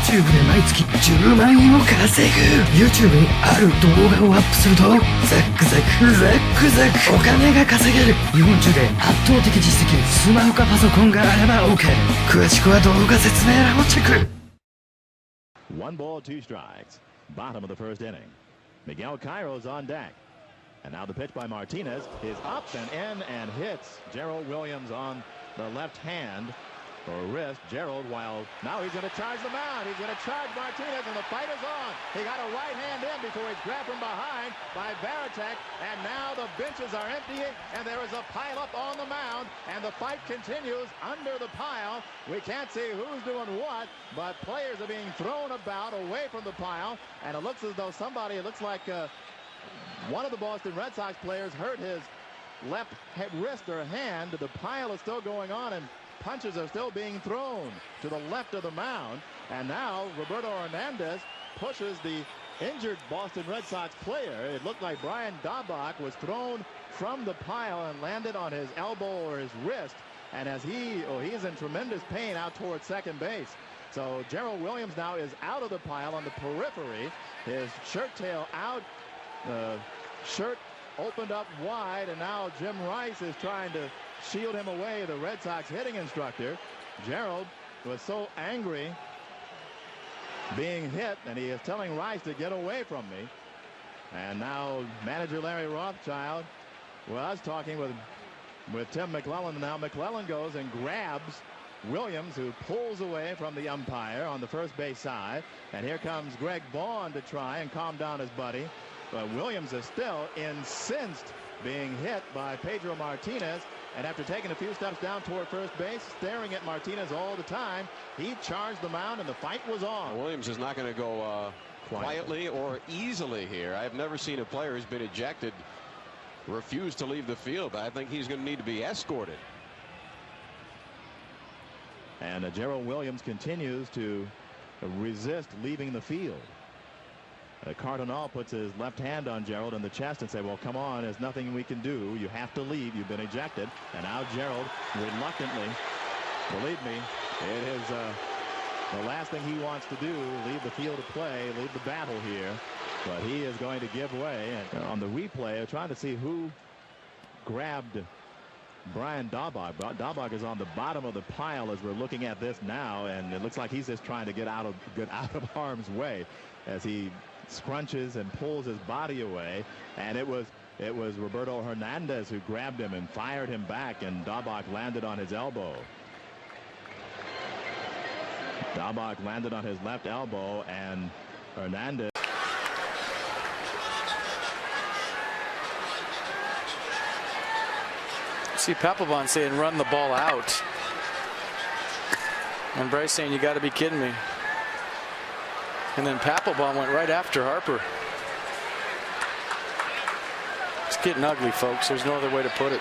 YouTube で毎月10万円を稼ぐ。 YouTube にある動画をアップするとザックザクザックザクお金が稼げる。日本中で圧倒的実績、スマホかパソコンがあれば OK。 詳しくは動画説明欄をチェック。 1 ball, 2 strikes. Bottom of the first inning. Miguel Cairo's on deck. And now the pitch by Martinez is up and in and hits Gerald Williams on the left hand or wrist. Gerald, while now he's going to charge the mound. He's going to charge Martinez, and the fight is on. He got a right hand in before he's grabbed from behind by Varitek, and now the benches are emptying, and there is a pile up on the mound, and the fight continues under the pile. We can't see who's doing what, but players are being thrown about away from the pile, and it looks as though somebody, it looks like one of the Boston Red Sox players hurt his left wrist or hand. The pile is still going on, and punches are still being thrown to the left of the mound. And now Roberto Hernandez pushes the injured Boston Red Sox player. It looked like Brian Daubach was thrown from the pile and landed on his elbow or his wrist. And as he's in tremendous pain out towards second base. So Gerald Williams now is out of the pile on the periphery. His shirt tail out, shirt opened up wide, and now Jim Rice is trying to shield him away, the Red Sox hitting instructor. Gerald was so angry being hit, and he is telling Rice to get away from me. And now manager Larry Rothschild was talking with Tim McClellan. Now McClellan goes and grabs Williams, who pulls away from the umpire on the first base side. And here comes Greg Vaughn to try and calm down his buddy. But Williams is still incensed being hit by Pedro Martinez. And after taking a few steps down toward first base, staring at Martinez all the time, he charged the mound, and the fight was on. Williams is not going to go quietly or easily here. I've never seen a player who's been ejected refuse to leave the field. I think he's going to need to be escorted. And Gerald Williams continues to resist leaving the field. Cardinal puts his left hand on Gerald in the chest and say, well, come on, there's nothing we can do. You have to leave. You've been ejected. And now Gerald reluctantly, believe me, it is the last thing he wants to do, leave the field of play, leave the battle here. But he is going to give way. And on the replay, they're trying to see who grabbed Brian Daubach. Daubach is on the bottom of the pile as we're looking at this now, and it looks like he's just trying to get out of harm's way as he scrunches and pulls his body away. And it was Roberto Hernandez who grabbed him and fired him back, and Daubach landed on his elbow. Daubach landed on his left elbow, and Hernandez. See Papelbon saying run the ball out, and Bryce saying you got to be kidding me. And then Papelbon went right after Harper. It's getting ugly, folks. There's no other way to put it.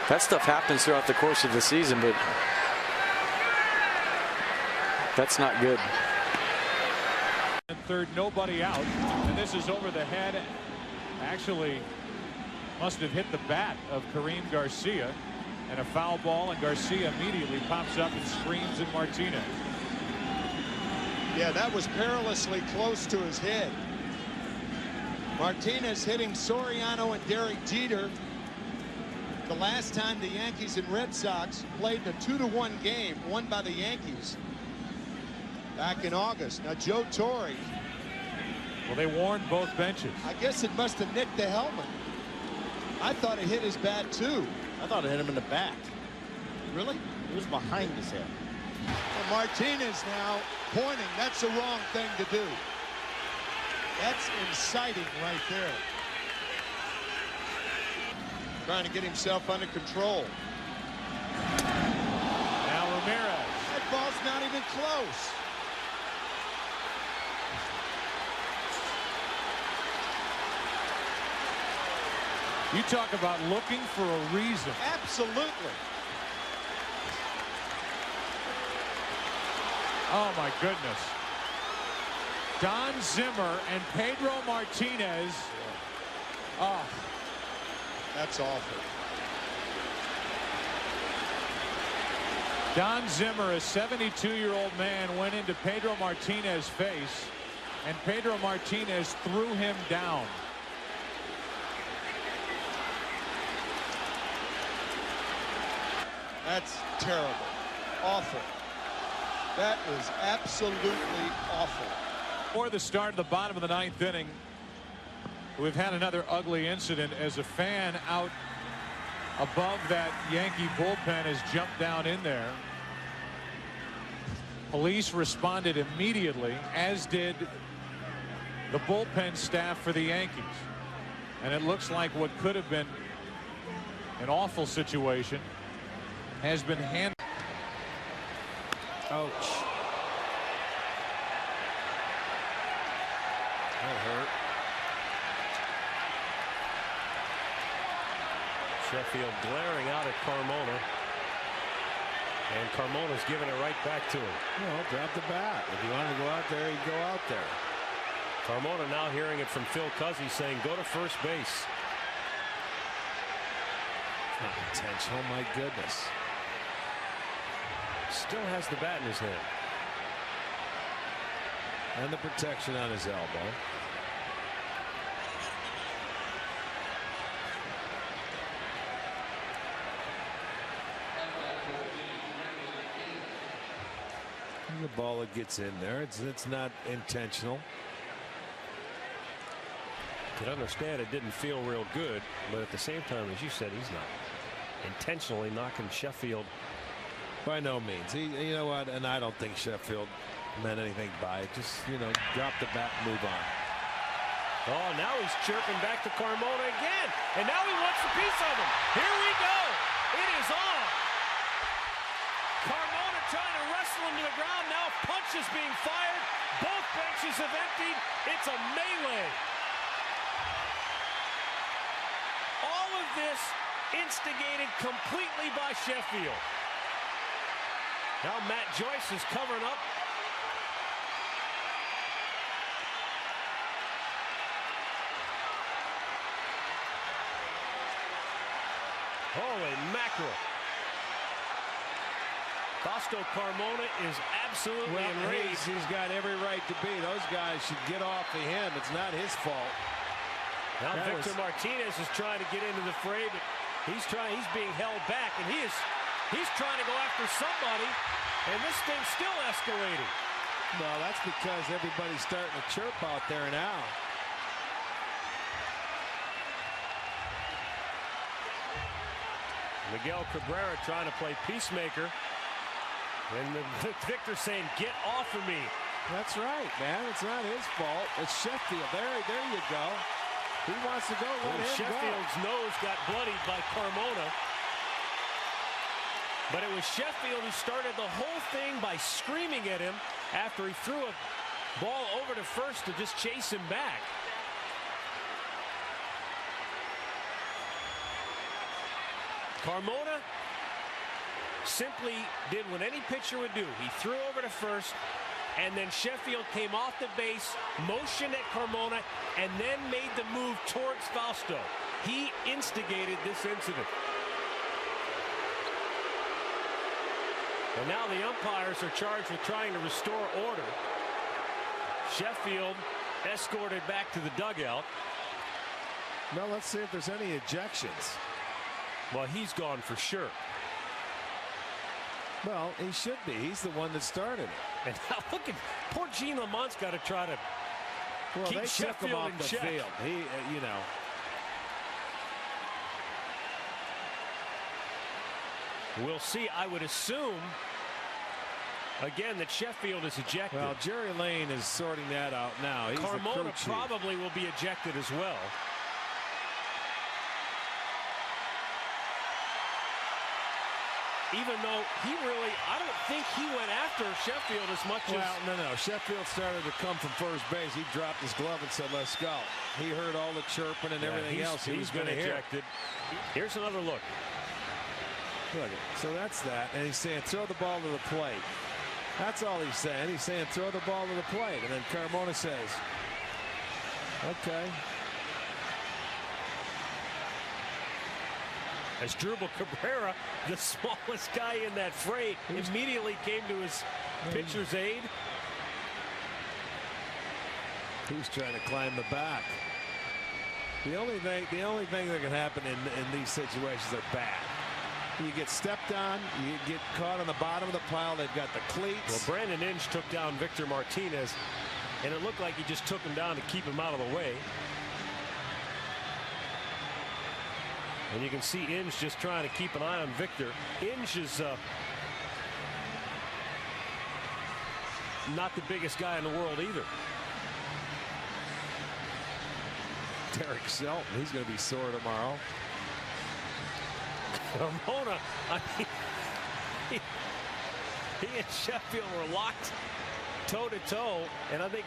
That stuff happens throughout the course of the season, but that's not good. Third, nobody out, and this is over the head. Actually, must have hit the bat of Kareem Garcia, and a foul ball, and Garcia immediately pops up and screams at Martinez. Yeah, that was perilously close to his head. Martinez hitting Soriano and Derek Jeter. The last time the Yankees and Red Sox played in a 2-1 game won by the Yankees back in August. Now Joe Torre. Well, they warned both benches. I guess it must have nicked the helmet. I thought it hit his bat too. I thought it hit him in the back. Really? It was behind his head. Well, Martinez now pointing. That's the wrong thing to do. That's inciting right there. Trying to get himself under control. Now Ramirez. That ball's not even close. You talk about looking for a reason. Absolutely. Oh, my goodness. Don Zimmer and Pedro Martinez. Oh. That's awful. Don Zimmer, a 72-year-old man, went into Pedro Martinez's face, and Pedro Martinez threw him down. That's terrible. Awful. That was absolutely awful. For the start of the bottom of the ninth inning, we've had another ugly incident as a fan out above that Yankee bullpen has jumped down in there. Police responded immediately, as did the bullpen staff for the Yankees. And it looks like what could have been an awful situation has been handled. Ouch. That hurt. Sheffield glaring out at Carmona. And Carmona's giving it right back to him. Well, drop the bat. If you wanted to go out there, he'd go out there. Carmona now hearing it from Phil Cuzzy saying, go to first base. It's not intentional, my goodness. Still has the bat in his hand. And the protection on his elbow. And the ball that gets in there, it's not intentional. Could understand it didn't feel real good, but at the same time, as you said, he's not intentionally knocking Sheffield. By no means. You know what? And I don't think Sheffield meant anything by it. Just, you know, drop the bat and move on. Oh, now he's chirping back to Carmona again. And now he wants a piece of him. Here we go. It is on. Carmona trying to wrestle him to the ground. Now punch is being fired. Both benches have emptied. It's a melee. All of this instigated completely by Sheffield. Now Matt Joyce is covering up. Holy mackerel. Fausto Carmona is absolutely enraged. He's got every right to be. Those guys should get off of him. It's not his fault. Now Victor Martinez is trying to get into the fray, but he's being held back, and he's trying to go after somebody, and this thing's still escalating. Well, that's because everybody's starting to chirp out there now. Miguel Cabrera trying to play peacemaker. And Victor saying, get off of me. That's right, man. It's not his fault. It's Sheffield. There you go. He wants to go. Let him Sheffield's nose got bloodied by Carmona. But it was Sheffield who started the whole thing by screaming at him after he threw a ball over to first to just chase him back. Carmona simply did what any pitcher would do. He threw over to first, and then Sheffield came off the base, motioned at Carmona, and then made the move towards Fausto. He instigated this incident. And now the umpires are charged with trying to restore order. Sheffield escorted back to the dugout. Now let's see if there's any ejections. Well, he's gone for sure. Well, he should be. He's the one that started it. And now look at poor Gene Lamont's got to try to keep they Sheffield took him off in the check. field. He, you know. We'll see. I would assume again that Sheffield is ejected. Well, Jerry Lane is sorting that out now. He's Carmona probably will be ejected as well. Even though I don't think he went after Sheffield as much as. Well, no. Sheffield started to come from first base. He dropped his glove and said, let's go. He heard all the chirping and everything else. He was going to hear. Here's another look. Look, so that's that. And he's saying, throw the ball to the plate. That's all he's saying. He's saying, throw the ball to the plate. And then Carmona says, okay. As Drupal Cabrera, the smallest guy in that fray, immediately came to his pitcher's aid. He's trying to climb the back. The only thing that can happen in these situations are bad. You get stepped on, you get caught on the bottom of the pile, they've got the cleats. Well, Brandon Inge took down Victor Martinez, and it looked like he just took him down to keep him out of the way. And you can see Inge just trying to keep an eye on Victor. Inge is not the biggest guy in the world either. Derek Shelton, he's going to be sore tomorrow. Carmona, I mean, he and Sheffield were locked toe-to-toe, and I think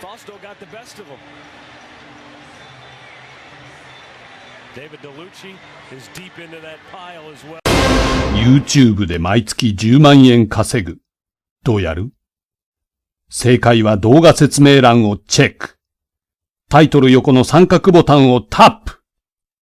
Fausto got the best of him. David DeLucci is deep into that pile as well. YouTube で毎月10万円稼ぐ。どうやる？正解は動画説明欄をチェック。タイトル横の三角ボタンをタップ。